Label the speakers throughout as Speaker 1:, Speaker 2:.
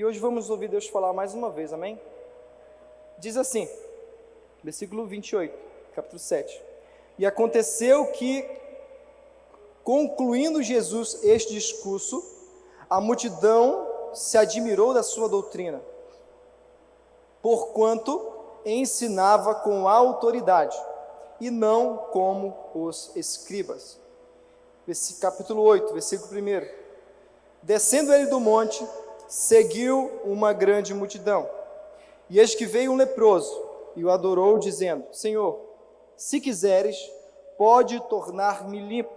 Speaker 1: E hoje vamos ouvir Deus falar mais uma vez, amém? Diz assim, versículo 28, capítulo 7. E aconteceu que, concluindo Jesus este discurso, a multidão se admirou da sua doutrina, porquanto ensinava com autoridade, e não como os escribas. Capítulo 8, versículo 1. Descendo ele do monte, seguiu uma grande multidão. E eis que veio um leproso, e o adorou, dizendo: Senhor, se quiseres, pode tornar-me limpo.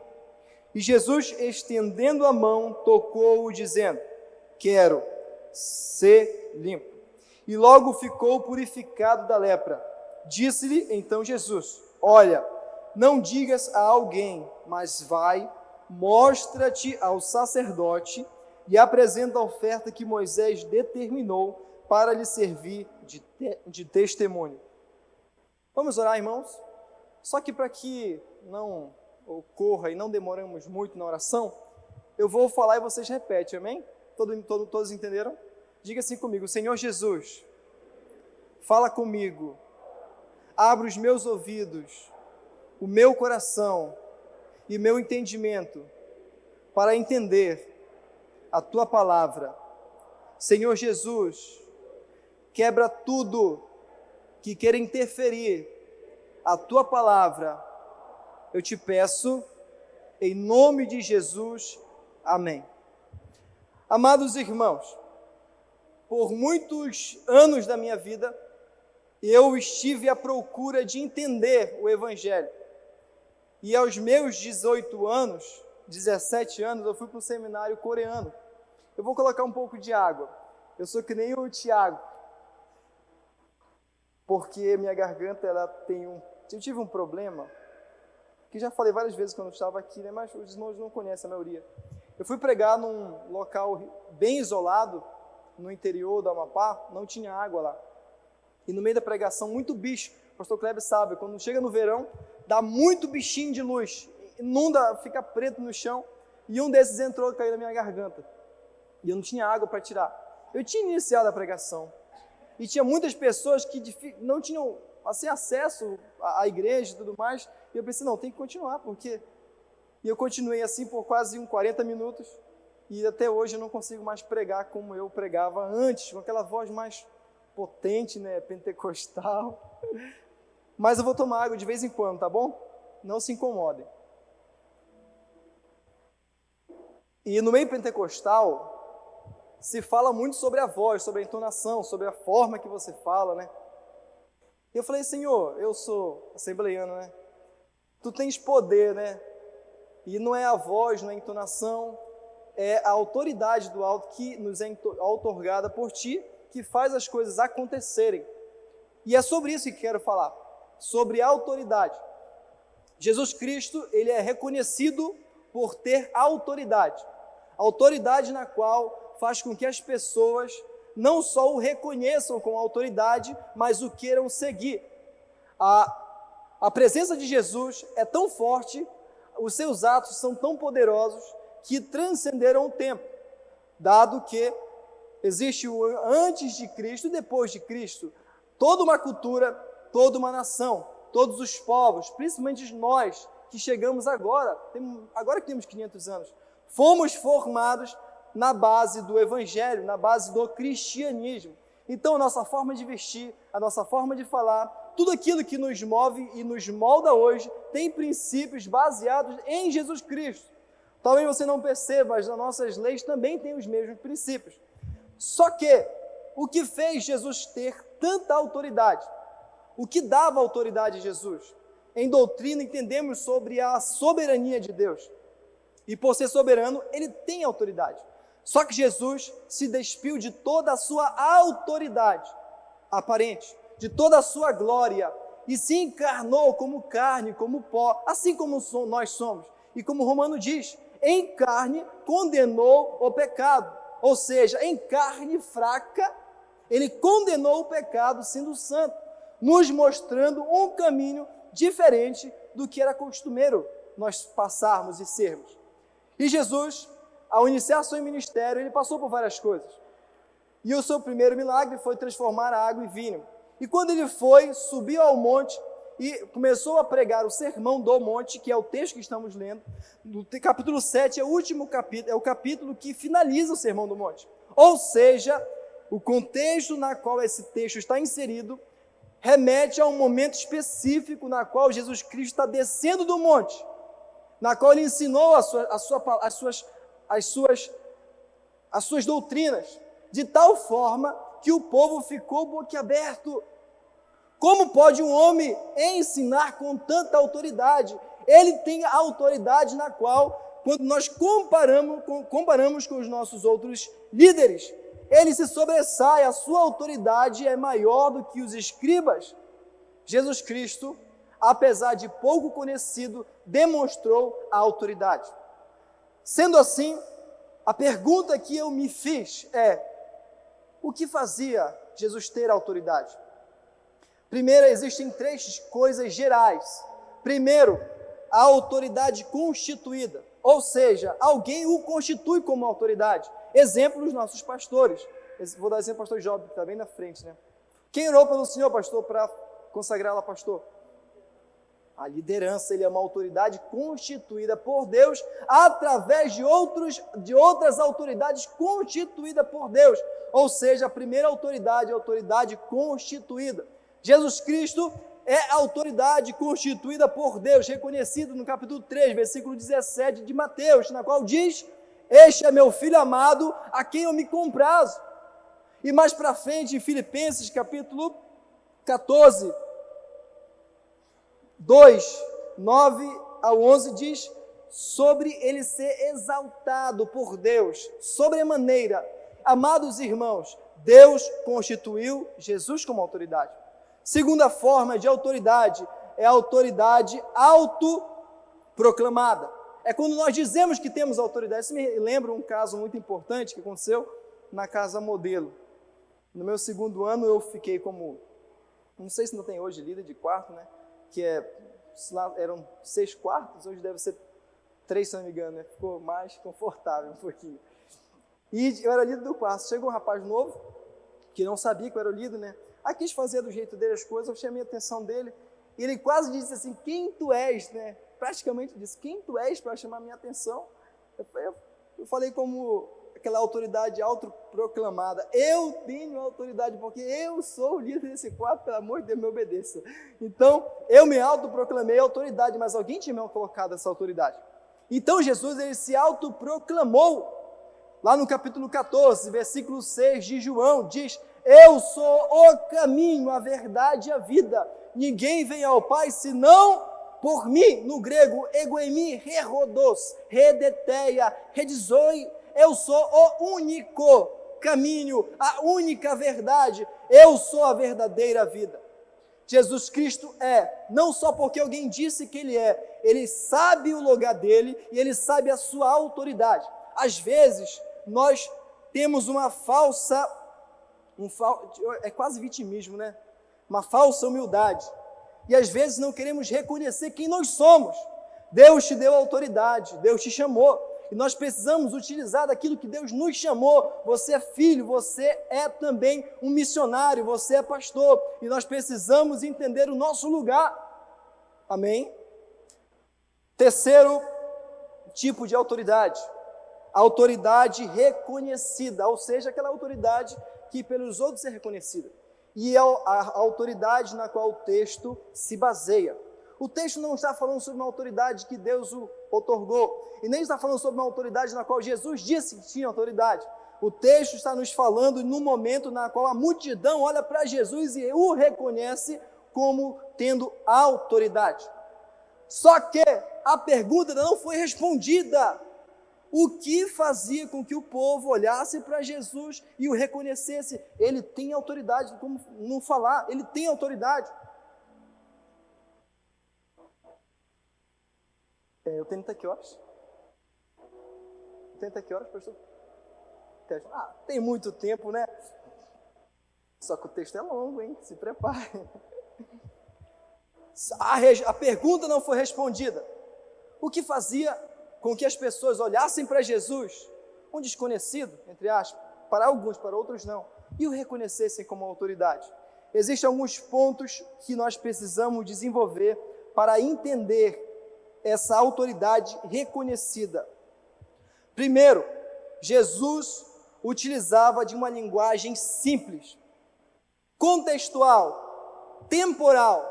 Speaker 1: E Jesus, estendendo a mão, tocou-o, dizendo: Quero ser limpo. E logo ficou purificado da lepra. Disse-lhe então Jesus: Olha, não digas a alguém, mas vai, mostra-te ao sacerdote e apresenta a oferta que Moisés determinou para lhe servir de testemunho. Vamos orar, irmãos? Só que para que não ocorra e não demoramos muito na oração, eu vou falar e vocês repetem, amém? Todos entenderam? Diga assim comigo: Senhor Jesus, fala comigo, abre os meus ouvidos, o meu coração e meu entendimento para entender a Tua palavra. Senhor Jesus, quebra tudo que queira interferir a Tua palavra. Eu te peço, em nome de Jesus, amém. Amados irmãos, por muitos anos da minha vida, eu estive à procura de entender o Evangelho. E aos meus 18 anos, 17 anos, eu fui para um seminário coreano. Eu vou colocar um pouco de água. Eu sou que nem o Tiago, porque minha garganta, eu tive um problema, que já falei várias vezes quando eu estava aqui, né? Mas os irmãos não conhecem a maioria. Eu fui pregar num local bem isolado, no interior do Amapá, não tinha água lá. E no meio da pregação, muito bicho. O pastor Kleber sabe, quando chega no verão, dá muito bichinho de luz, inunda, fica preto no chão, e um desses entrou e caiu na minha garganta. E eu não tinha água para tirar. Eu tinha iniciado a pregação, e tinha muitas pessoas que não tinham assim, acesso à igreja e tudo mais, e eu pensei, não, tem que continuar, porque... E eu continuei assim por quase 40 minutos, e até hoje eu não consigo mais pregar como eu pregava antes, com aquela voz mais potente, né, pentecostal. Mas eu vou tomar água de vez em quando, tá bom? Não se incomodem. E no meio pentecostal, se fala muito sobre a voz, sobre a entonação, sobre a forma que você fala, né? E eu falei, Senhor, eu sou assembleiano, né? Tu tens poder, né? E não é a voz, não é a entonação, é a autoridade do alto que nos é outorgada por Ti, que faz as coisas acontecerem. E é sobre isso que quero falar, sobre a autoridade. Jesus Cristo, Ele é reconhecido por ter autoridade na qual faz com que as pessoas não só o reconheçam com autoridade, mas o queiram seguir. A presença de Jesus é tão forte, os seus atos são tão poderosos, que transcenderam o tempo, dado que existe o antes de Cristo e depois de Cristo. Toda uma cultura, toda uma nação, todos os povos, principalmente nós que chegamos agora que temos 500 anos, fomos formados na base do Evangelho, na base do cristianismo. Então, a nossa forma de vestir, a nossa forma de falar, tudo aquilo que nos move e nos molda hoje, tem princípios baseados em Jesus Cristo. Talvez você não perceba, mas as nossas leis também têm os mesmos princípios. Só que, o que fez Jesus ter tanta autoridade? O que dava autoridade a Jesus? Em doutrina entendemos sobre a soberania de Deus. E por ser soberano, Ele tem autoridade. Só que Jesus se despiu de toda a sua autoridade aparente, de toda a sua glória, e se encarnou como carne, como pó, assim como nós somos. E como o Romano diz, em carne condenou o pecado, ou seja, em carne fraca, Ele condenou o pecado sendo santo, nos mostrando um caminho diferente do que era costumeiro nós passarmos e sermos. E Jesus, ao iniciar seu ministério, Ele passou por várias coisas. E o seu primeiro milagre foi transformar a água em vinho. E quando ele foi, subiu ao monte e começou a pregar o Sermão do Monte, que é o texto que estamos lendo. No capítulo 7 é o último capítulo, é o capítulo que finaliza o Sermão do Monte. Ou seja, o contexto na qual esse texto está inserido remete a um momento específico na qual Jesus Cristo está descendo do monte, na qual ele ensinou as suas doutrinas, de tal forma que o povo ficou boquiaberto. Como pode um homem ensinar com tanta autoridade? Ele tem a autoridade na qual, quando nós comparamos com os nossos outros líderes, ele se sobressai, a sua autoridade é maior do que os escribas. Jesus Cristo, apesar de pouco conhecido, demonstrou a autoridade. Sendo assim, a pergunta que eu me fiz é: o que fazia Jesus ter autoridade? Primeiro, existem três coisas gerais. Primeiro, a autoridade constituída, ou seja, alguém o constitui como autoridade. Exemplo, os nossos pastores. Vou dar exemplo do pastor Job, que está bem na frente, né? Quem orou pelo Senhor, pastor, para consagrá-lo a pastor? A liderança, ele é uma autoridade constituída por Deus através de outras autoridades constituídas por Deus. Ou seja, a primeira autoridade é a autoridade constituída. Jesus Cristo é a autoridade constituída por Deus, reconhecido no capítulo 3, versículo 17 de Mateus, na qual diz: este é meu filho amado, a quem eu me comprazo. E mais para frente, em Filipenses, capítulo 14, 2, 9 ao 11, diz: sobre ele ser exaltado por Deus, sobremaneira. Amados irmãos, Deus constituiu Jesus como autoridade. Segunda forma de autoridade é a autoridade autoproclamada. É quando nós dizemos que temos autoridade. Isso me lembra um caso muito importante que aconteceu na Casa Modelo. No meu segundo ano eu fiquei como, não sei se não tem hoje, líder de quarto, né? Que eram 6 quartos, hoje deve ser 3, se não me engano, né? Ficou mais confortável um pouquinho. E eu era líder do quarto. Chegou um rapaz novo, que não sabia que eu era o líder, né? Aí quis fazer do jeito dele as coisas, eu chamei a atenção dele, e ele quase disse assim: quem tu és, né? Praticamente disse: quem tu és para chamar a minha atenção? Eu falei como aquela autoridade autoproclamada: eu tenho autoridade, porque eu sou o líder desse quarto, pelo amor de Deus, me obedeça. Então, eu me autoproclamei autoridade, mas alguém tinha me colocado essa autoridade. Então, Jesus, ele se autoproclamou. Lá no capítulo 14, versículo 6 de João, diz: eu sou o caminho, a verdade e a vida. Ninguém vem ao Pai senão por mim. No grego, egoemi, rerodos, redeteia, redizoi. Eu sou o único caminho, a única verdade. Eu sou a verdadeira vida. Jesus Cristo é, não só porque alguém disse que ele sabe o lugar dele e ele sabe a sua autoridade. Às vezes, nós temos uma falsa, é quase vitimismo, né? Uma falsa humildade. E às vezes não queremos reconhecer quem nós somos. Deus te deu autoridade, Deus te chamou. E nós precisamos utilizar daquilo que Deus nos chamou. Você é filho, você é também um missionário, você é pastor. E nós precisamos entender o nosso lugar. Amém? Terceiro tipo de autoridade. A autoridade reconhecida, ou seja, aquela autoridade que pelos outros é reconhecida. E é a autoridade na qual o texto se baseia. O texto não está falando sobre uma autoridade que Deus o outorgou, e nem está falando sobre uma autoridade na qual Jesus disse que tinha autoridade. O texto está nos falando no momento na qual a multidão olha para Jesus e o reconhece como tendo autoridade. Só que a pergunta não foi respondida. O que fazia com que o povo olhasse para Jesus e o reconhecesse? Ele tem autoridade, como não falar, ele tem autoridade. Eu tenho até que horas? Tem até que horas, pastor? Tem muito tempo, né? Só que o texto é longo, hein? Se prepare. A pergunta não foi respondida. O que fazia com que as pessoas olhassem para Jesus, um desconhecido, entre aspas, para alguns, para outros não, e o reconhecessem como autoridade. Existem alguns pontos que nós precisamos desenvolver para entender essa autoridade reconhecida. Primeiro, Jesus utilizava de uma linguagem simples, contextual, temporal,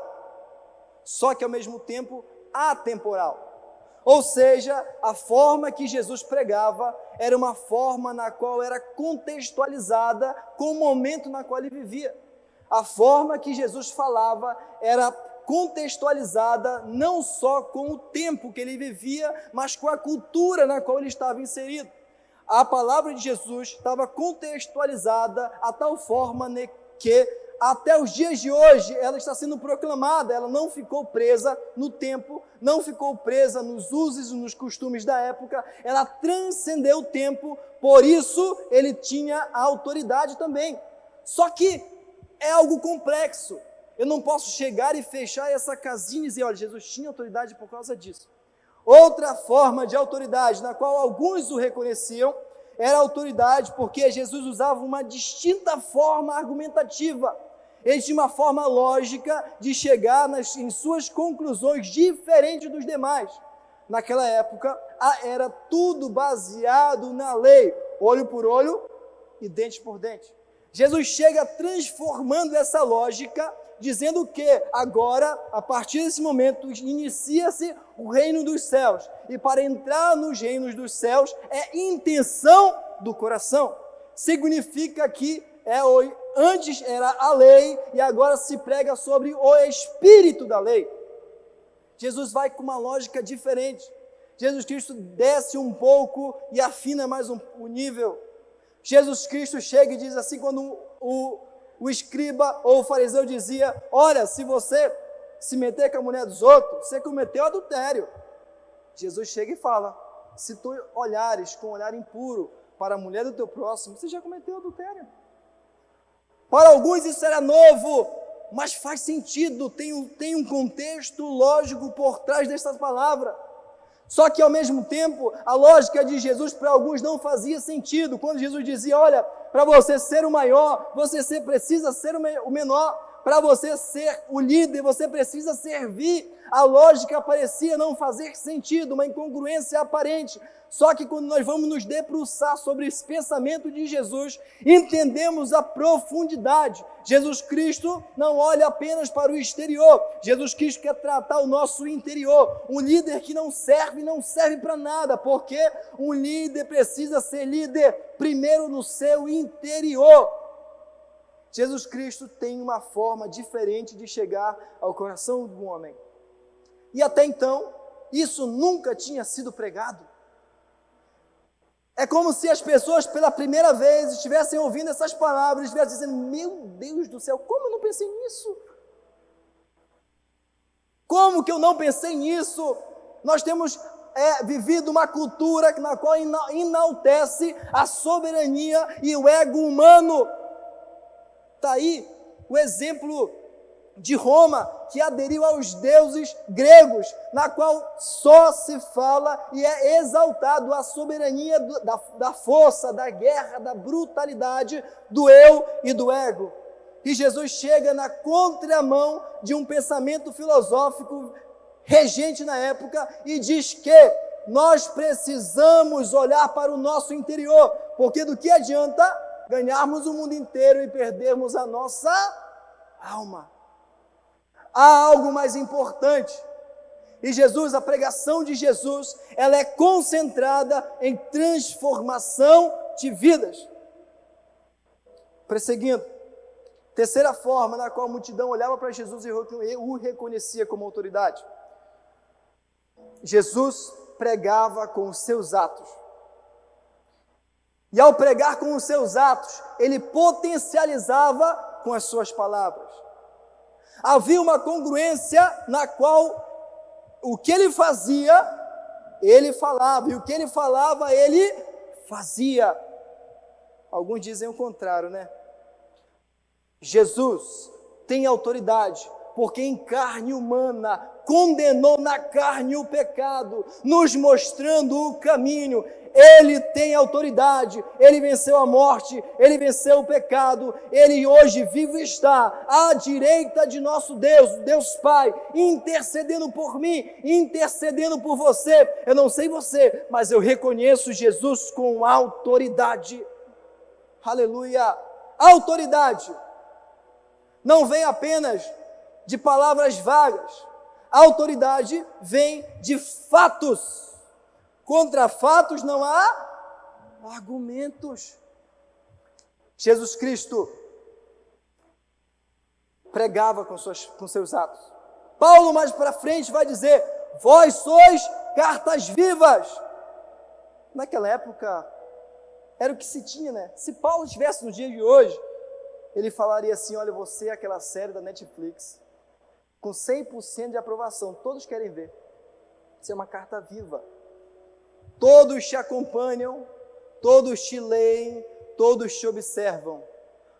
Speaker 1: só que ao mesmo tempo atemporal. Ou seja, a forma que Jesus pregava era uma forma na qual era contextualizada com o momento na qual ele vivia. A forma que Jesus falava era contextualizada não só com o tempo que ele vivia, mas com a cultura na qual ele estava inserido. A palavra de Jesus estava contextualizada a tal forma que até os dias de hoje ela está sendo proclamada, ela não ficou presa no tempo, não ficou presa nos usos e nos costumes da época, ela transcendeu o tempo, por isso ele tinha a autoridade também. Só que é algo complexo, eu não posso chegar e fechar essa casinha e dizer, olha, Jesus tinha autoridade por causa disso. Outra forma de autoridade, na qual alguns o reconheciam, era a autoridade porque Jesus usava uma distinta forma argumentativa. Ele tinha uma forma lógica de chegar em suas conclusões diferentes dos demais. Naquela época, era tudo baseado na lei, olho por olho e dente por dente. Jesus chega transformando essa lógica, dizendo que agora, a partir desse momento, inicia-se o reino dos céus. E para entrar nos reinos dos céus é intenção do coração. Significa que antes era a lei e agora se prega sobre o espírito da lei. Jesus vai com uma lógica diferente. Jesus Cristo desce um pouco e afina mais o nível. Jesus Cristo chega e diz assim, quando o escriba ou o fariseu dizia, olha, se você se meter com a mulher dos outros, você cometeu adultério. Jesus chega e fala, se tu olhares com um olhar impuro para a mulher do teu próximo, você já cometeu adultério. Para alguns isso era novo, mas faz sentido, tem um contexto lógico por trás dessa palavra. Só que ao mesmo tempo, a lógica de Jesus para alguns não fazia sentido. Quando Jesus dizia, olha, para você ser o maior, você precisa ser o menor. Para você ser o líder, você precisa servir. A lógica parecia não fazer sentido, uma incongruência aparente. Só que quando nós vamos nos debruçar sobre esse pensamento de Jesus, entendemos a profundidade. Jesus Cristo não olha apenas para o exterior. Jesus Cristo quer tratar o nosso interior. Um líder que não serve para nada, porque um líder precisa ser líder primeiro no seu interior. Jesus Cristo tem uma forma diferente de chegar ao coração do homem. E até então, isso nunca tinha sido pregado. É como se as pessoas pela primeira vez estivessem ouvindo essas palavras, estivessem dizendo, meu Deus do céu, como eu não pensei nisso? Como que eu não pensei nisso? Nós temos vivido uma cultura na qual enaltece a soberania e o ego humano. Está aí o exemplo de Roma, que aderiu aos deuses gregos, na qual só se fala e é exaltado a soberania da força, da guerra, da brutalidade, do eu e do ego. E Jesus chega na contramão de um pensamento filosófico regente na época e diz que nós precisamos olhar para o nosso interior, porque do que adianta ganharmos o mundo inteiro e perdermos a nossa alma? Há algo mais importante. E Jesus, a pregação de Jesus, ela é concentrada em transformação de vidas. Prosseguindo, terceira forma na qual a multidão olhava para Jesus e o reconhecia como autoridade. Jesus pregava com os seus atos. E ao pregar com os seus atos, ele potencializava com as suas palavras. Havia uma congruência na qual o que ele fazia, ele falava, e o que ele falava, ele fazia. Alguns dizem o contrário, né? Jesus tem autoridade, porque em carne humana condenou na carne o pecado, nos mostrando o caminho. Ele tem autoridade, ele venceu a morte, ele venceu o pecado, ele hoje vivo está à direita de nosso Deus, Deus Pai, intercedendo por mim, intercedendo por você. Eu não sei você, mas eu reconheço Jesus com autoridade. Aleluia! Autoridade não vem apenas de palavras vagas, a autoridade vem de fatos. Contra fatos não há argumentos. Jesus Cristo pregava com seus atos. Paulo mais para frente vai dizer: vós sois cartas vivas. Naquela época era o que se tinha, né? Se Paulo estivesse no dia de hoje, ele falaria assim: olha, você é aquela série da Netflix com 100% de aprovação, todos querem ver. Você é uma carta viva. Todos te acompanham, todos te leem, todos te observam.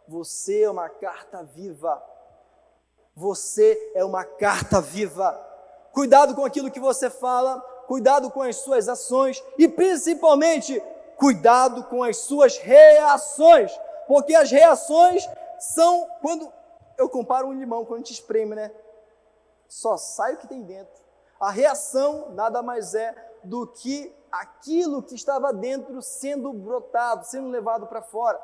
Speaker 1: Você é uma carta viva. Você é uma carta viva. Cuidado com aquilo que você fala, cuidado com as suas ações e principalmente cuidado com as suas reações, porque as reações são quando eu comparo um limão, quando a gente espreme, né? Só sai o que tem dentro. A reação nada mais é do que aquilo que estava dentro sendo brotado, sendo levado para fora.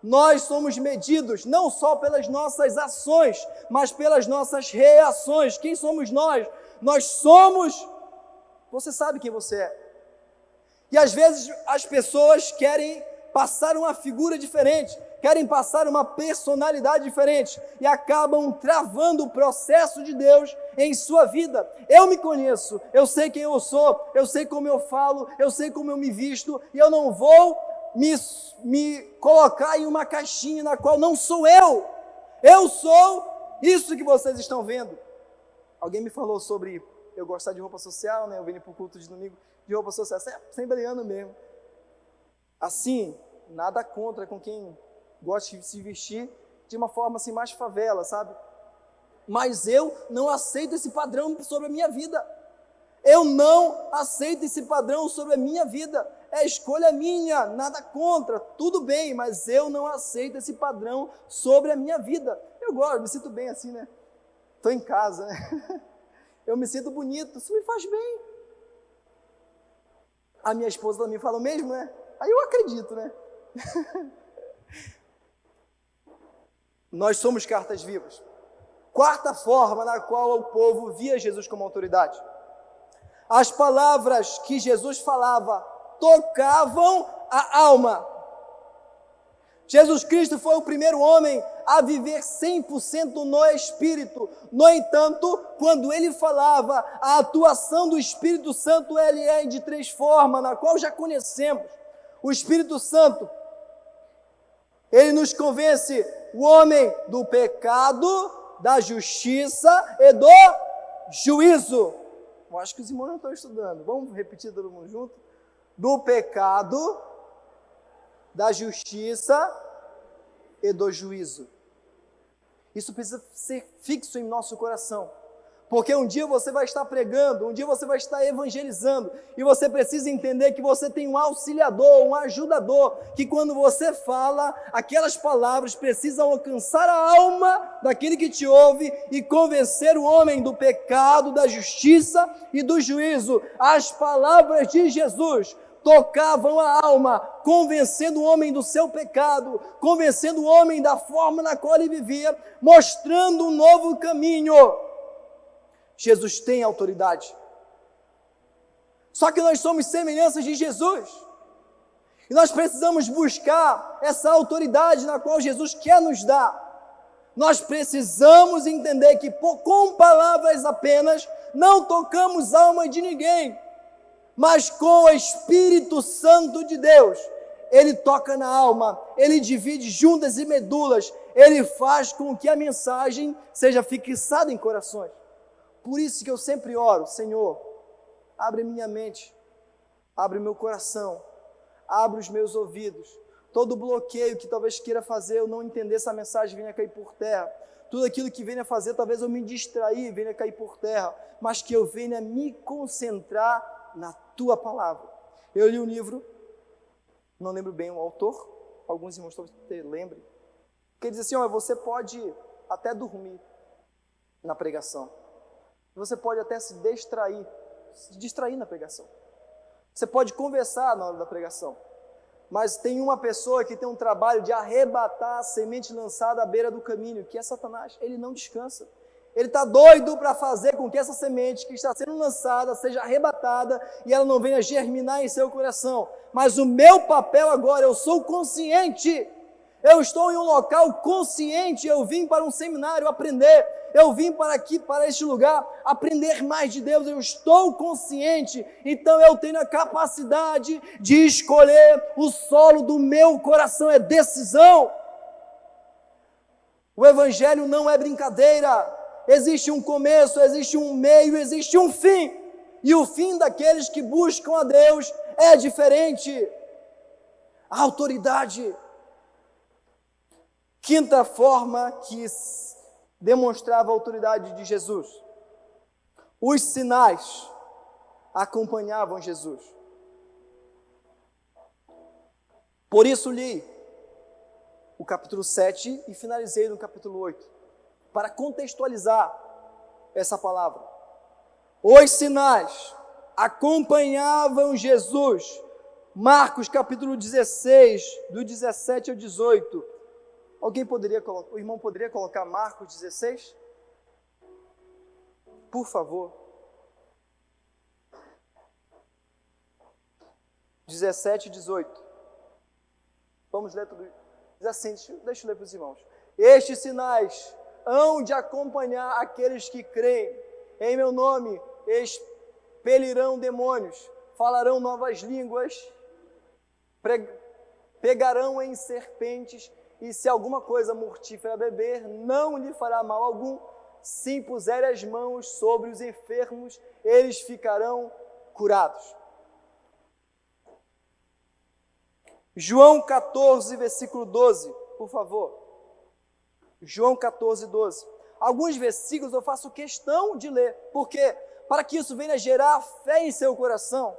Speaker 1: Nós somos medidos não só pelas nossas ações, mas pelas nossas reações. Quem somos nós? Nós somos... Você sabe quem você é. E às vezes as pessoas querem passar uma figura diferente, querem passar uma personalidade diferente e acabam travando o processo de Deus em sua vida. Eu me conheço, eu sei quem eu sou, eu sei como eu falo, eu sei como eu me visto e eu não vou me colocar em uma caixinha na qual não sou eu. Eu sou isso que vocês estão vendo. Alguém me falou sobre eu gostar de roupa social, né? Eu venho para o culto de domingo de roupa social, assembleano mesmo. Assim, nada contra com quem gosta de se vestir de uma forma assim mais favela, sabe? Mas eu não aceito esse padrão sobre a minha vida. Eu não aceito esse padrão sobre a minha vida. É escolha minha, nada contra, tudo bem, mas eu não aceito esse padrão sobre a minha vida. Eu gosto, me sinto bem assim, né? Estou em casa, né? Eu me sinto bonito, isso me faz bem. A minha esposa também fala o mesmo, né? Aí eu acredito, né? Nós somos cartas vivas. Quarta forma na qual o povo via Jesus como autoridade. As palavras que Jesus falava tocavam a alma. Jesus Cristo foi o primeiro homem a viver 100% no Espírito. No entanto, quando ele falava, a atuação do Espírito Santo ele é de três formas, na qual já conhecemos. O Espírito Santo, ele nos convence o homem do pecado, da justiça e do juízo. Eu acho que os irmãos não estão estudando. Vamos repetir todo mundo junto? Do pecado, da justiça e do juízo. Isso precisa ser fixo em nosso coração. Porque um dia você vai estar pregando, um dia você vai estar evangelizando, e você precisa entender que você tem um auxiliador, um ajudador, que quando você fala, aquelas palavras precisam alcançar a alma daquele que te ouve e convencer o homem do pecado, da justiça e do juízo. As palavras de Jesus tocavam a alma, convencendo o homem do seu pecado, convencendo o homem da forma na qual ele vivia, mostrando um novo caminho. Jesus tem autoridade. Só que nós somos semelhanças de Jesus. E nós precisamos buscar essa autoridade na qual Jesus quer nos dar. Nós precisamos entender que com palavras apenas não tocamos a alma de ninguém, mas com o Espírito Santo de Deus, Ele toca na alma, Ele divide juntas e medulas, Ele faz com que a mensagem seja fixada em corações. Por isso que eu sempre oro: Senhor, abre minha mente, abre meu coração, abre os meus ouvidos. Todo bloqueio que talvez queira fazer eu não entender essa mensagem venha cair por terra. tudo aquilo que venha fazer, talvez eu me distrair, venha cair por terra, mas que eu venha me concentrar na tua palavra. Eu li um livro, não lembro bem o autor, alguns irmãos talvez lembrem, que diz assim, você pode até dormir na pregação, você pode até se distrair na pregação, você pode conversar na hora da pregação, mas tem uma pessoa que tem um trabalho de arrebatar a semente lançada à beira do caminho, que é Satanás. Ele não descansa. Ele está doido para fazer com que essa semente que está sendo lançada seja arrebatada e ela não venha germinar em seu coração. Mas o meu papel agora, eu sou consciente. Eu estou em um local consciente. Eu vim para um seminário aprender. Eu vim para este lugar, aprender mais de Deus. Eu estou consciente. Então eu tenho a capacidade de escolher o solo do meu coração. É decisão. O evangelho não é brincadeira. Existe um começo, existe um meio, existe um fim. E o fim daqueles que buscam a Deus é diferente. A autoridade. Quinta forma que demonstrava a autoridade de Jesus. Os sinais acompanhavam Jesus. Por isso li o capítulo 7 e finalizei no capítulo 8, para contextualizar essa palavra. Os sinais acompanhavam Jesus. Marcos capítulo 16, do 17 ao 18. O irmão poderia colocar Marcos 16? Por favor. 17 e 18. Vamos ler tudo. Diz assim, deixa eu ler para os irmãos. Estes sinais hão de acompanhar aqueles que creem. Em meu nome expelirão demônios, falarão novas línguas, pegarão em serpentes, e se alguma coisa mortífera beber, não lhe fará mal algum. Se impuserem as mãos sobre os enfermos, eles ficarão curados. João 14, versículo 12, por favor. João 14, 12. Alguns versículos eu faço questão de ler, porque para que isso venha gerar fé em seu coração,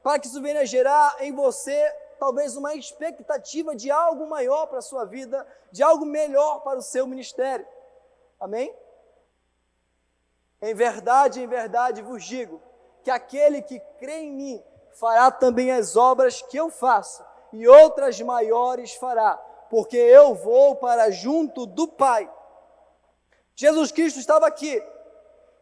Speaker 1: para que isso venha gerar em você talvez uma expectativa de algo maior para a sua vida, de algo melhor para o seu ministério. Amém? Em verdade vos digo, que aquele que crê em mim fará também as obras que eu faço, e outras maiores fará, porque eu vou para junto do Pai. Jesus Cristo estava aqui,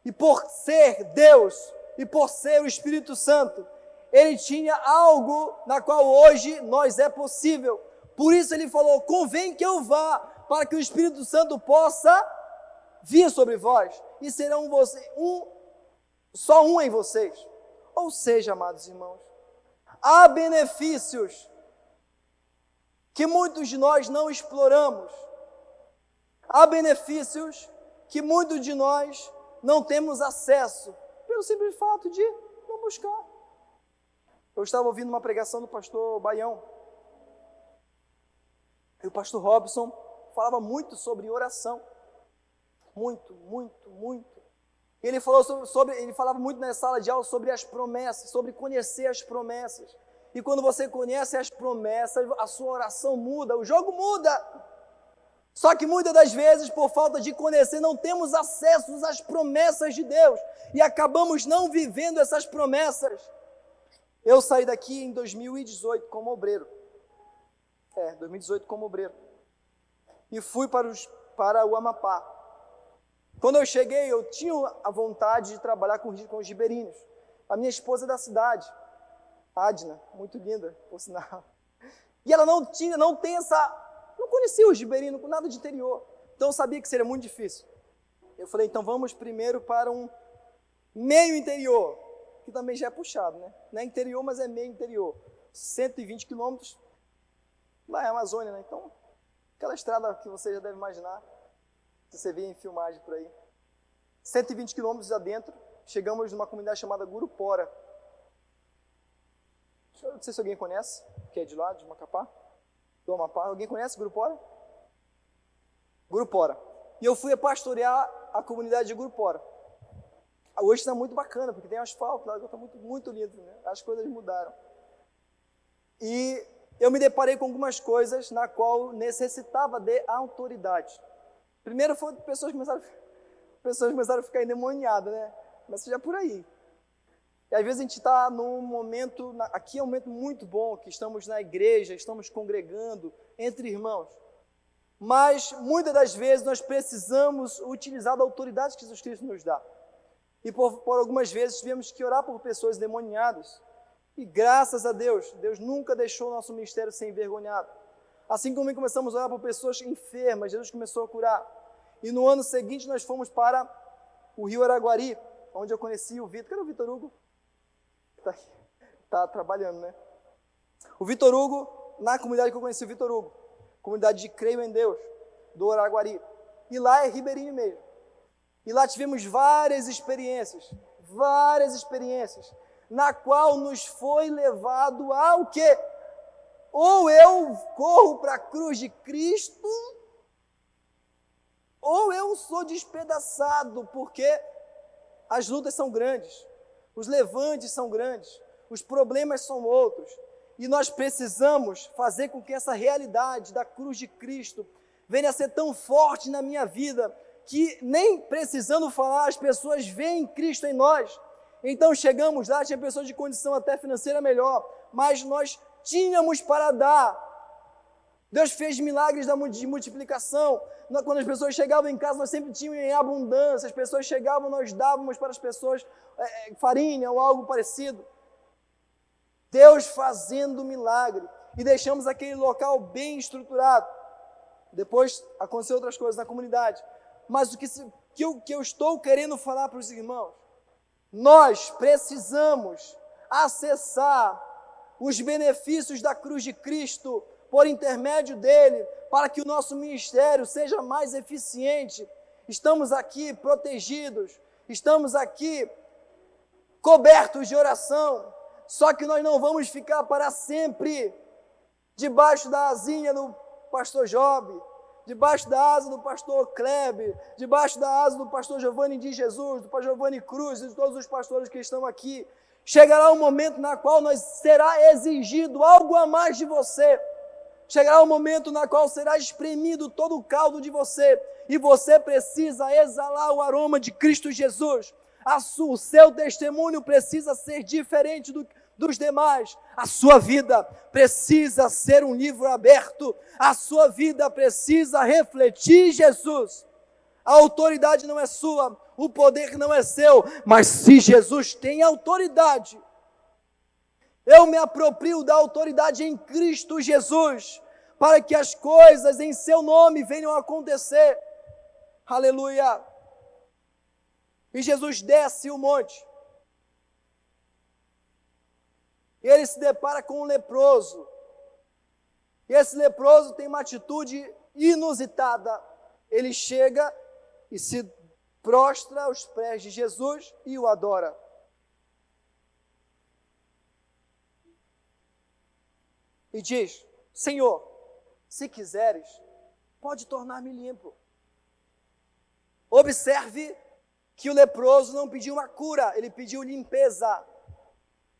Speaker 1: e por ser Deus, e por ser o Espírito Santo, ele tinha algo na qual hoje nós é possível. Por isso ele falou, convém que eu vá, para que o Espírito Santo possa vir sobre vós, e serão só um em vocês. Ou seja, amados irmãos, há benefícios que muitos de nós não exploramos. Há benefícios que muitos de nós não temos acesso, pelo simples fato de não buscar. Eu estava ouvindo uma pregação do pastor Baião, e o pastor Robson falava muito sobre oração, muito. E ele falava muito na sala de aula sobre as promessas, sobre conhecer as promessas. E quando você conhece as promessas, a sua oração muda, o jogo muda. Só que muitas das vezes, por falta de conhecer, não temos acesso às promessas de Deus e acabamos não vivendo essas promessas. Eu saí daqui em 2018 como obreiro. 2018 como obreiro. E fui para o Amapá. Quando eu cheguei, eu tinha a vontade de trabalhar com os ribeirinhos. A minha esposa é da cidade, Adna, muito linda, por sinal. E ela não conhecia os ribeirinhos, nada de interior. Então eu sabia que seria muito difícil. Eu falei, então vamos primeiro para um meio interior, que também já é puxado, né? Não é interior, mas é meio interior. 120 quilômetros, lá é a Amazônia, né? Então, aquela estrada que você já deve imaginar, se você vê em filmagem por aí. 120 quilômetros adentro, chegamos numa comunidade chamada Gurupora. Não sei se alguém conhece, que é de lá, de Macapá, do Amapá. Alguém conhece Gurupora? Gurupora. e eu fui pastorear a comunidade de Gurupora. Hoje está muito bacana, porque tem asfalto lá, está muito, muito lindo, né? As coisas mudaram. E eu me deparei com algumas coisas na qual necessitava de autoridade. Primeiro foi pessoas começaram a ficar endemoniadas, né? Mas seja por aí. E às vezes a gente está num momento, aqui é um momento muito bom, que estamos na igreja, estamos congregando entre irmãos. Mas muitas das vezes nós precisamos utilizar da autoridade que Jesus Cristo nos dá. E por algumas vezes tivemos que orar por pessoas endemoniadas. E graças a Deus, Deus nunca deixou o nosso ministério ser envergonhado. Assim como começamos a orar por pessoas enfermas, Jesus começou a curar. E no ano seguinte nós fomos para o Rio Araguari, onde eu conheci o Vitor. Cadê o Vitor Hugo? Está trabalhando, né? O Vitor Hugo, na comunidade que eu conheci o Vitor Hugo, comunidade de Creio em Deus, do Araguari. E lá é ribeirinho mesmo. E lá tivemos várias experiências, na qual nos foi levado ao quê? Ou eu corro para a cruz de Cristo, ou eu sou despedaçado, porque as lutas são grandes, os levantes são grandes, os problemas são outros, e nós precisamos fazer com que essa realidade da cruz de Cristo venha a ser tão forte na minha vida, que nem precisando falar, as pessoas veem Cristo em nós. Então chegamos lá, tinha pessoas de condição até financeira melhor, mas nós tínhamos para dar. Deus fez milagres de multiplicação. Quando as pessoas chegavam em casa, nós sempre tínhamos em abundância. As pessoas chegavam, nós dávamos para as pessoas farinha ou algo parecido. Deus fazendo milagre. E deixamos aquele local bem estruturado. Depois aconteceu outras coisas na comunidade. Mas o que eu estou querendo falar para os irmãos, nós precisamos acessar os benefícios da cruz de Cristo por intermédio dele, para que o nosso ministério seja mais eficiente. Estamos aqui protegidos, estamos aqui cobertos de oração, só que nós não vamos ficar para sempre debaixo da asinha do pastor Job, debaixo da asa do pastor Kleber, debaixo da asa do pastor Giovanni de Jesus, do pastor Giovanni Cruz e de todos os pastores que estão aqui. Chegará um momento na qual será exigido algo a mais de você. Chegará um momento na qual será espremido todo o caldo de você, e você precisa exalar o aroma de Cristo Jesus. O seu testemunho precisa ser diferente dos demais. A sua vida precisa ser um livro aberto. A sua vida precisa refletir Jesus. A autoridade não é sua, o poder não é seu, mas se Jesus tem autoridade, eu me aproprio da autoridade em Cristo Jesus, para que as coisas em seu nome venham a acontecer. Aleluia! E Jesus desce o monte. E ele se depara com um leproso. E esse leproso tem uma atitude inusitada. Ele chega e se prostra aos pés de Jesus e o adora. E diz: Senhor, se quiseres, pode tornar-me limpo. Observe que o leproso não pediu uma cura, ele pediu limpeza.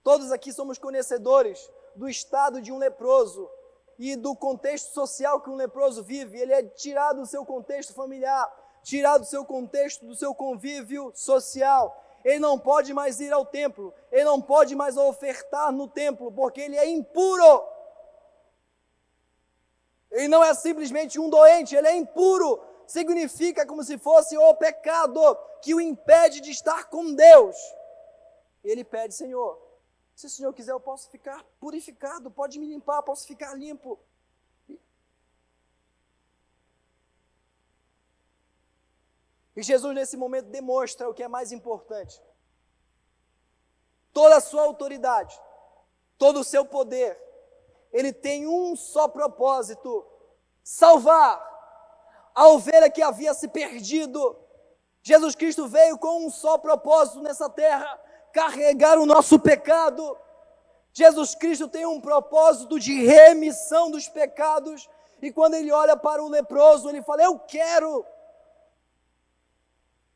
Speaker 1: Todos aqui somos conhecedores do estado de um leproso e do contexto social que um leproso vive. Ele é tirado do seu contexto familiar, tirado do seu contexto, do seu convívio social. Ele não pode mais ir ao templo, ele não pode mais ofertar no templo, porque ele é impuro. Ele não é simplesmente um doente, ele é impuro. Significa como se fosse o pecado que o impede de estar com Deus. Ele pede: Senhor, se o Senhor quiser, eu posso ficar purificado, pode me limpar, posso ficar limpo. E Jesus, nesse momento, demonstra o que é mais importante. Toda a sua autoridade, todo o seu poder, ele tem um só propósito: salvar a ovelha que havia se perdido. Jesus Cristo veio com um só propósito nessa terra: carregar o nosso pecado. Jesus Cristo tem um propósito de remissão dos pecados, e quando ele olha para o leproso, ele fala: eu quero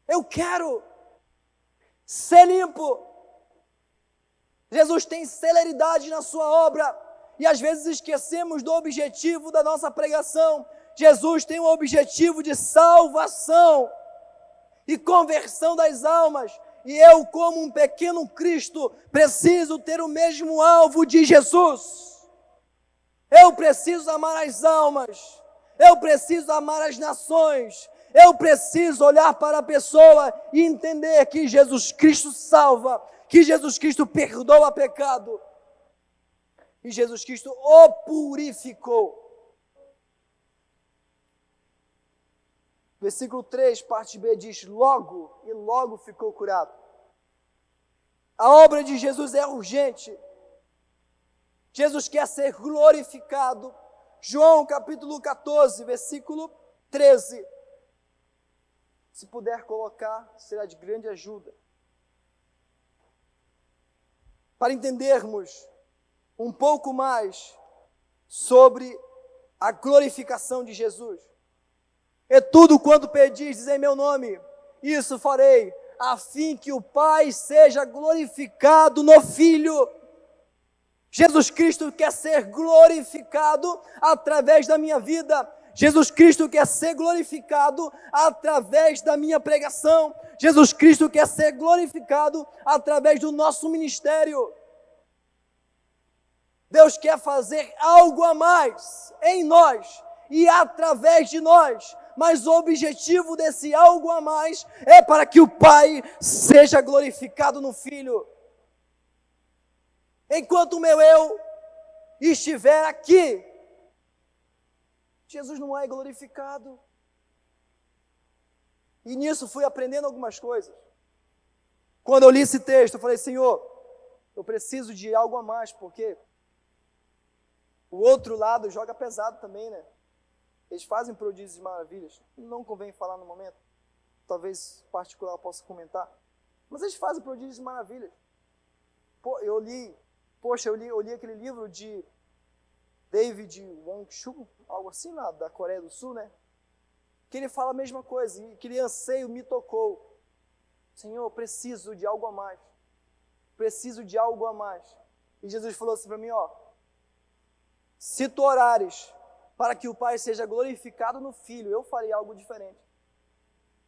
Speaker 1: Eu quero ser limpo. Jesus tem celeridade na sua obra e às vezes esquecemos do objetivo da nossa pregação. Jesus tem o objetivo de salvação e conversão das almas. E eu, como um pequeno Cristo, preciso ter o mesmo alvo de Jesus. Eu preciso amar as almas. Eu preciso amar as nações. Eu preciso olhar para a pessoa e entender que Jesus Cristo salva, que Jesus Cristo perdoa pecado. E Jesus Cristo o purificou. Versículo 3, parte B, diz: logo, e logo ficou curado. A obra de Jesus é urgente. Jesus quer ser glorificado. João capítulo 14, versículo 13. Se puder colocar, será de grande ajuda. Para entendermos um pouco mais sobre a glorificação de Jesus. É tudo quanto pedis em meu nome, isso farei, a fim que o Pai seja glorificado no Filho. Jesus Cristo quer ser glorificado através da minha vida. Jesus Cristo quer ser glorificado através da minha pregação. Jesus Cristo quer ser glorificado através do nosso ministério. Deus quer fazer algo a mais em nós e através de nós. Mas o objetivo desse algo a mais é para que o Pai seja glorificado no Filho. Enquanto o meu eu estiver aqui, Jesus não é glorificado. E nisso fui aprendendo algumas coisas. Quando eu li esse texto, eu falei: Senhor, eu preciso de algo a mais, porque o outro lado joga pesado também, né? Eles fazem prodígios e maravilhas. Não convém falar no momento. Talvez particular eu possa comentar. Mas eles fazem prodígios e maravilhas. Eu li aquele livro de David Wong-Chul, algo assim lá, da Coreia do Sul, né? Que ele fala a mesma coisa, e aquele anseio me tocou. Senhor, eu preciso de algo a mais. Preciso de algo a mais. E Jesus falou assim para mim, se tu orares para que o Pai seja glorificado no Filho, eu farei algo diferente.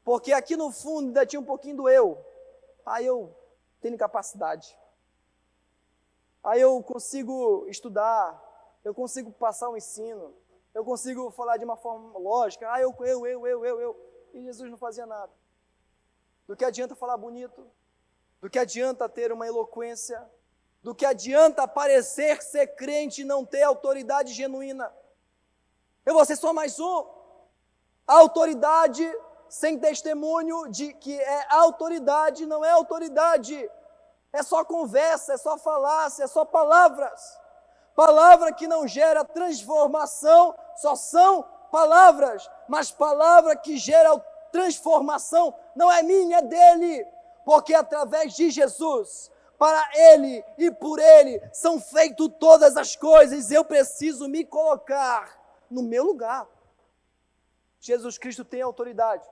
Speaker 1: Porque aqui no fundo ainda tinha um pouquinho do eu. Eu tenho capacidade. Eu consigo estudar, eu consigo passar o ensino, eu consigo falar de uma forma lógica. Eu. E Jesus não fazia nada. Do que adianta falar bonito? Do que adianta ter uma eloquência? Do que adianta parecer ser crente e não ter autoridade genuína? Eu vou ser só mais um. A autoridade sem testemunho de que é autoridade não é autoridade. É só conversa, é só falácia, é só palavras. Palavra que não gera transformação, só são palavras. Mas palavra que gera transformação não é minha, é dele. Porque através de Jesus, para Ele e por Ele, são feitas todas as coisas. Eu preciso me colocar no meu lugar. Jesus Cristo tem autoridade.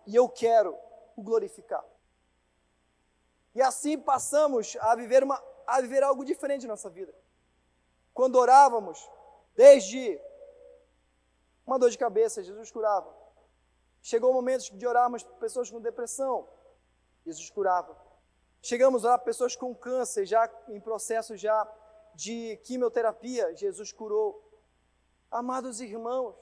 Speaker 1: E eu quero o glorificar. E assim passamos a viver algo diferente na nossa vida. Quando orávamos, desde uma dor de cabeça, Jesus curava. Chegou o momento de orarmos por pessoas com depressão, Jesus curava. Chegamos a orar por pessoas com câncer, já em processo já de quimioterapia, Jesus curou. Amados irmãos,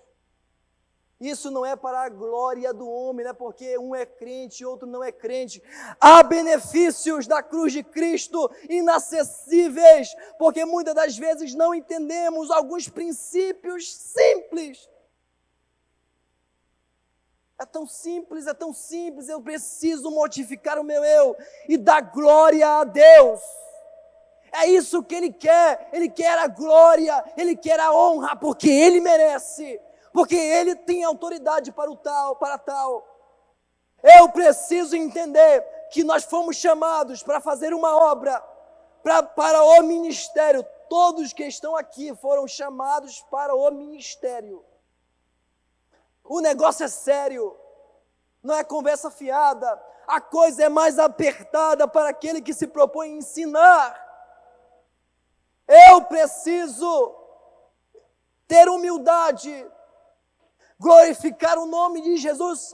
Speaker 1: isso não é para a glória do homem, não é porque um é crente e outro não é crente. Há benefícios da cruz de Cristo inacessíveis, porque muitas das vezes não entendemos alguns princípios simples. É tão simples, eu preciso mortificar o meu eu e dar glória a Deus. É isso que Ele quer a glória, Ele quer a honra, porque Ele merece, porque Ele tem autoridade para tal. Eu preciso entender que nós fomos chamados para fazer uma obra, para o ministério. Todos que estão aqui foram chamados para o ministério. O negócio é sério. não é conversa fiada. A coisa é mais apertada para aquele que se propõe a ensinar. Eu preciso ter humildade, glorificar o nome de Jesus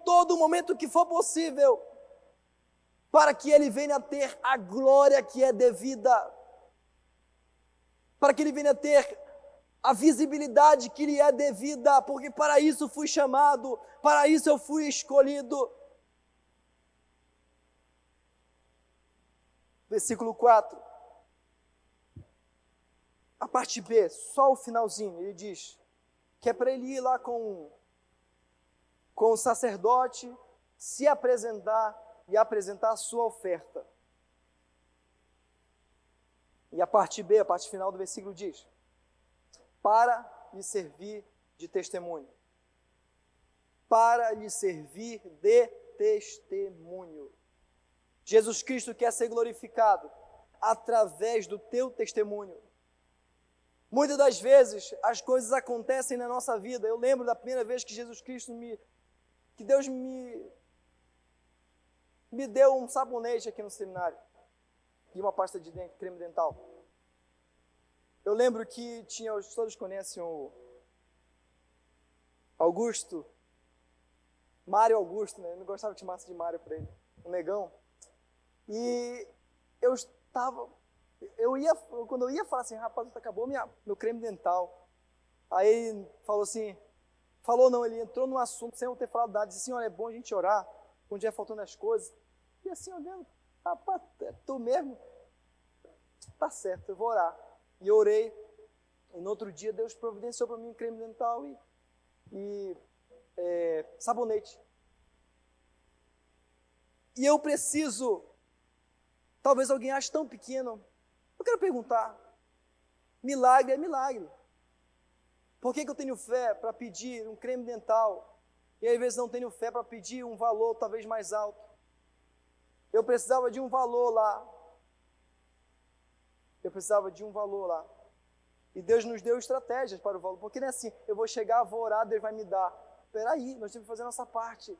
Speaker 1: todo o momento que for possível, para que Ele venha a ter a glória que é devida, para que Ele venha a ter a visibilidade que lhe é devida, porque para isso fui chamado, para isso eu fui escolhido. Versículo 4. A parte B, só o finalzinho, ele diz que é para ele ir lá com o sacerdote, se apresentar e apresentar a sua oferta. E a parte B, a parte final do versículo diz: para lhe servir de testemunho. Para lhe servir de testemunho. Jesus Cristo quer ser glorificado através do teu testemunho. Muitas das vezes as coisas acontecem na nossa vida. Eu lembro da primeira vez que que Deus me deu um sabonete aqui no seminário e uma pasta de dente, creme dental. Eu lembro que todos conhecem o Augusto, Mário Augusto, né? Eu não gostava de chamar de Mário para ele, o negão. E quando eu ia falar assim, rapaz, acabou meu creme dental. Aí ele falou assim, ele entrou num assunto sem eu ter falado nada, disse assim, olha, é bom a gente orar, quando estiver faltando as coisas. E assim, olhando, rapaz, tu mesmo? Tá certo, eu vou orar. E eu orei, e no outro dia Deus providenciou para mim um creme dental e sabonete. E eu preciso, talvez alguém ache tão pequeno, eu quero perguntar, milagre é milagre. Por que eu tenho fé para pedir um creme dental e às vezes não tenho fé para pedir um valor talvez mais alto? Eu precisava de um valor lá. E Deus nos deu estratégias para o valor. Porque não é assim, eu vou chegar, vou orar, Deus vai me dar. Espera aí, nós temos que fazer a nossa parte.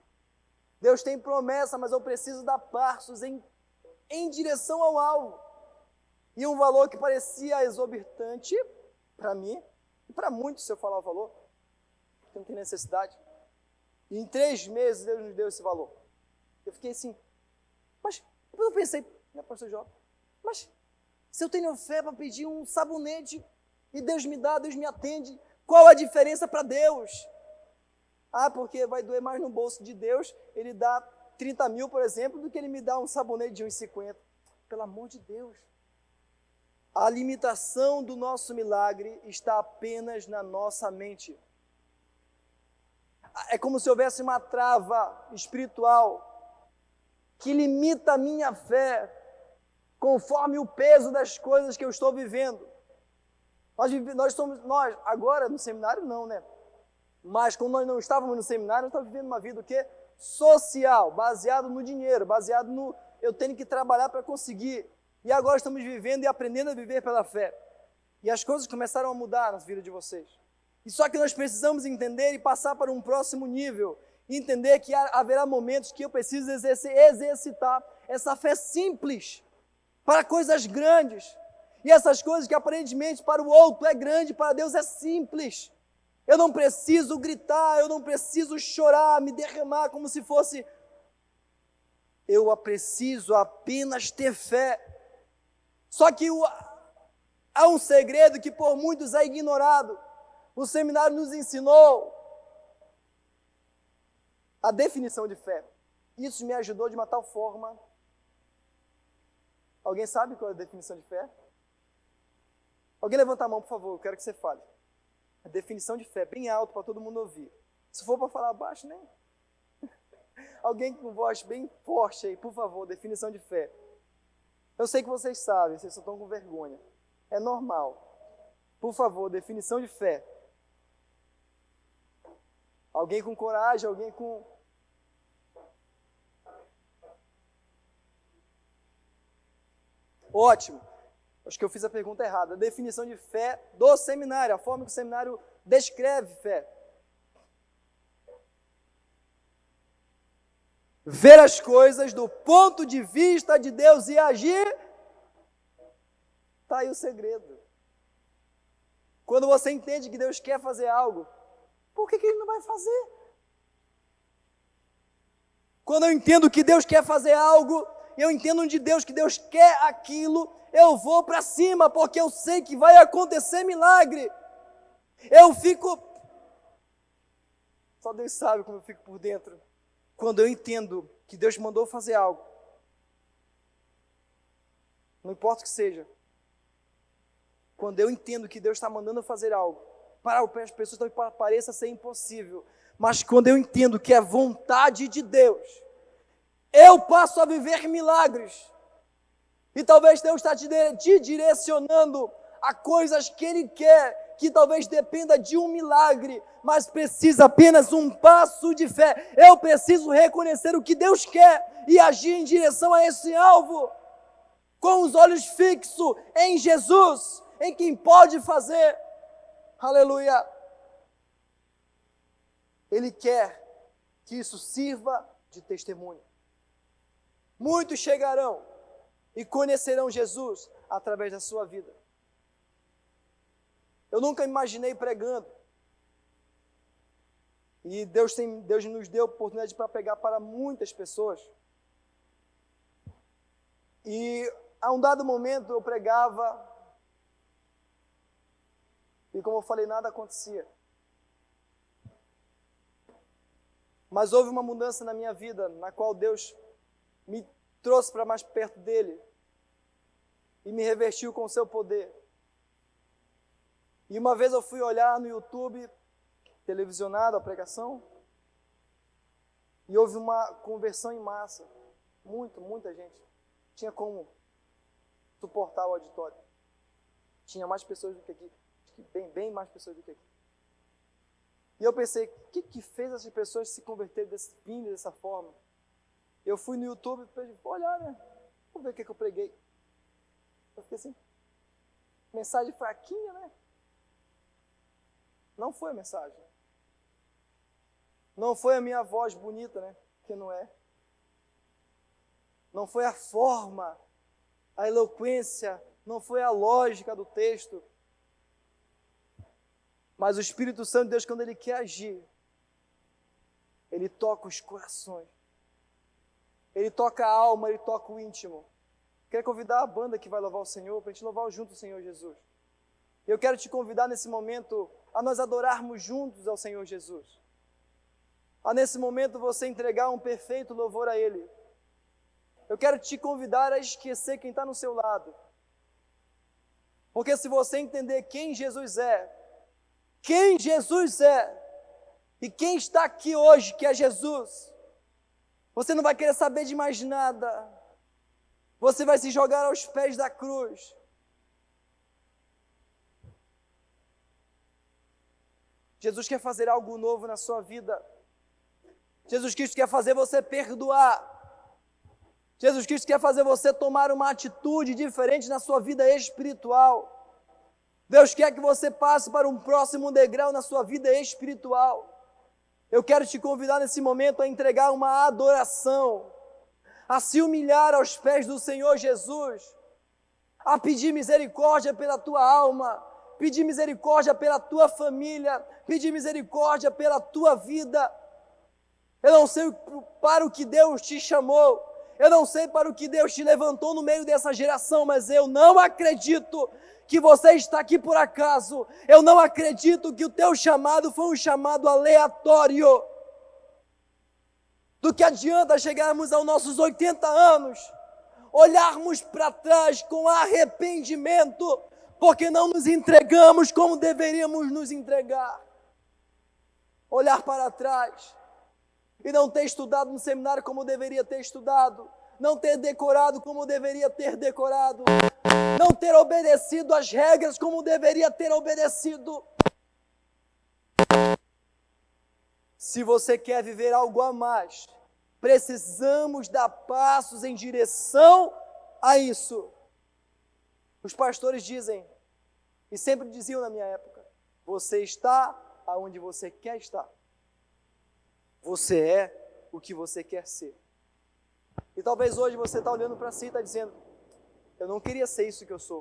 Speaker 1: Deus tem promessa, mas eu preciso dar passos em direção ao alvo. E um valor que parecia exorbitante para mim, e para muitos, se eu falar o valor, que não tem necessidade. E em 3 meses Deus nos deu esse valor. Eu fiquei assim, mas depois eu pensei, né, pastor Jó, mas se eu tenho fé para pedir um sabonete e Deus me dá, Deus me atende, qual a diferença para Deus? Ah, porque vai doer mais no bolso de Deus, Ele dá 30 mil, por exemplo, do que Ele me dá um sabonete de 1,50. Pelo amor de Deus. A limitação do nosso milagre está apenas na nossa mente. É como se houvesse uma trava espiritual que limita a minha fé conforme o peso das coisas que eu estou vivendo. Nós agora no seminário não, né? Mas quando nós não estávamos no seminário, nós estávamos vivendo uma vida o quê? Social, baseado no dinheiro, baseado no eu tenho que trabalhar para conseguir. E agora estamos vivendo e aprendendo a viver pela fé. E as coisas começaram a mudar na vida de vocês. E só que nós precisamos entender e passar para um próximo nível. Entender que haverá momentos que eu preciso exercitar essa fé simples para coisas grandes. E essas coisas que aparentemente para o outro é grande, para Deus é simples. Eu não preciso gritar, eu não preciso chorar, me derramar como se fosse... Eu preciso apenas ter fé. Só que há um segredo que por muitos é ignorado. O seminário nos ensinou a definição de fé. Isso me ajudou de uma tal forma. Alguém sabe qual é a definição de fé? Alguém levanta a mão, por favor, eu quero que você fale. A definição de fé, bem alto para todo mundo ouvir. Se for para falar baixo, nem. Alguém com voz bem forte aí, por favor, definição de fé. Eu sei que vocês sabem, vocês só estão com vergonha. É normal. Por favor, definição de fé. Alguém com coragem, alguém com... Ótimo. Acho que eu fiz a pergunta errada. A definição de fé do seminário, a forma que o seminário descreve fé. ver as coisas do ponto de vista de Deus e agir, está aí o segredo. Quando você entende que Deus quer fazer algo, por que Ele não vai fazer? Quando eu entendo que Deus quer fazer algo, eu entendo de Deus que Deus quer aquilo, eu vou para cima, porque eu sei que vai acontecer milagre. Eu fico... Só Deus sabe como eu fico por dentro. Quando eu entendo que Deus mandou fazer algo, não importa o que seja, quando eu entendo que Deus está mandando fazer algo, para as pessoas talvez pareça ser impossível, mas quando eu entendo que é vontade de Deus, eu passo a viver milagres. E talvez Deus está te direcionando a coisas que Ele quer, que talvez dependa de um milagre, mas precisa apenas um passo de fé. Eu preciso reconhecer o que Deus quer e agir em direção a esse alvo, com os olhos fixos em Jesus, em quem pode fazer. Aleluia! Ele quer que isso sirva de testemunho. Muitos chegarão e conhecerão Jesus através da sua vida. Eu nunca imaginei pregando. E Deus nos deu oportunidade para pregar para muitas pessoas. E a um dado momento eu pregava, e como eu falei, nada acontecia. Mas houve uma mudança na minha vida, na qual Deus me trouxe para mais perto dEle e me revestiu com o seu poder. E uma vez eu fui olhar no YouTube, televisionado a pregação, e houve uma conversão em massa. Muita gente. Tinha como suportar o auditório. Tinha mais pessoas do que aqui. Bem mais pessoas do que aqui. E eu pensei, o que fez essas pessoas se converterem dessa forma? Eu fui no YouTube e falei, vou olhar, né? Vou ver o que eu preguei. Eu fiquei assim, mensagem fraquinha, né? Não foi a mensagem. Não foi a minha voz bonita, né? Porque não é. Não foi a forma, a eloquência, não foi a lógica do texto. Mas o Espírito Santo de Deus, quando Ele quer agir, Ele toca os corações. Ele toca a alma, Ele toca o íntimo. Quero convidar a banda que vai louvar o Senhor, para a gente louvar junto o Senhor Jesus. Eu quero te convidar nesse momento a nós adorarmos juntos ao Senhor Jesus. A nesse momento você entregar um perfeito louvor a Ele. Eu quero te convidar a esquecer quem está no seu lado. Porque se você entender quem Jesus é e quem está aqui hoje, que é Jesus, você não vai querer saber de mais nada. Você vai se jogar aos pés da cruz. Jesus quer fazer algo novo na sua vida. Jesus Cristo quer fazer você perdoar. Jesus Cristo quer fazer você tomar uma atitude diferente na sua vida espiritual. Deus quer que você passe para um próximo degrau na sua vida espiritual. Eu quero te convidar nesse momento a entregar uma adoração, a se humilhar aos pés do Senhor Jesus, a pedir misericórdia pela tua alma, pedir misericórdia pela tua família, pedir misericórdia pela tua vida. Eu não sei para o que Deus te chamou, eu não sei para o que Deus te levantou no meio dessa geração, mas eu não acredito que você está aqui por acaso. Eu não acredito que o teu chamado foi um chamado aleatório. Do que adianta chegarmos aos nossos 80 anos, olharmos para trás com arrependimento, porque não nos entregamos como deveríamos nos entregar. Olhar para trás e não ter estudado no seminário como deveria ter estudado, não ter decorado como deveria ter decorado, não ter obedecido às regras como deveria ter obedecido. Se você quer viver algo a mais, precisamos dar passos em direção a isso. Os pastores dizem, e sempre diziam na minha época, você está aonde você quer estar. Você é o que você quer ser. E talvez hoje você está olhando para si e está dizendo, eu não queria ser isso que eu sou.